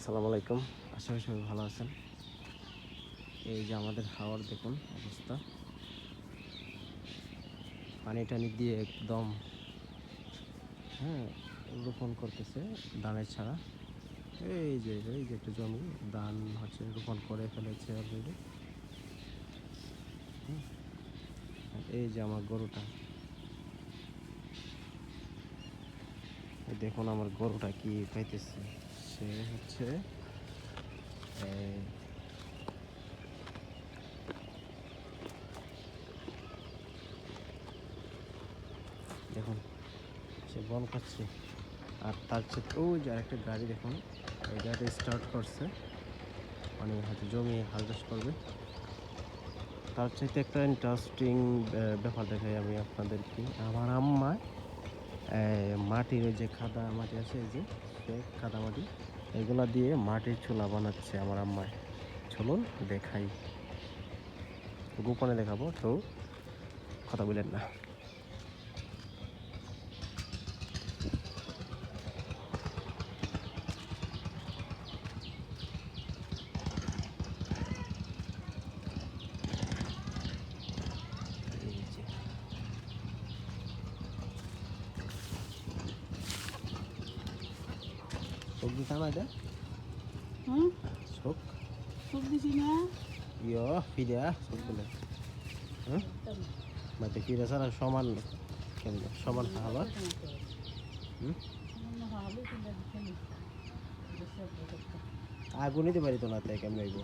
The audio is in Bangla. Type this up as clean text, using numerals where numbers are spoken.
আসসালামু আলাইকুম। আশা করি সবাই ভালো আছেন। এই যে আমাদের হাওয়ার দেখুন অবস্থা, পানি টানি দিয়ে একদম হ্যাঁ রোপণ করতেছে ধানের ছাড়া। এই যে একটা জমি ধান হচ্ছে রোপণ করে ফেলেছে অলরেডি। এই যে আমার গরুটা, দেখুন আমার গরুটা কি পাইতেছে। সে হচ্ছে এই দেখুন সে বন খাচ্ছে। আর তার চেয়ে ওই যে আরেকটা গাড়ি দেখুন, এই গাড়ি স্টার্ট করছে, মানে হয়তো জমি হাল চাষ করবে। তার চাইতে একটা ইন্টারেস্টিং ব্যাপার দেখাই আমি আপনাদেরকে। আমার আম্মা মাটির ওই যে খাদা মাটি আছে, এই যে সে খাদা মাটি, এগুলা দিয়ে মাটির চুলা বানাচ্ছে আমার আম্মায়। চলুন দেখাই, গোপনে দেখাবো, কেউ কথা বলেন না। এই যে সবজি টানা দেয়, হুম শোক সব দিছি না ফিরা শোক বলে। হ্যাঁ মাঝে ফিরা ছাড়া সমান কেমন সমান খাবার। হুম আগুন দিতে পারি তো না, তাই কেমন হইব।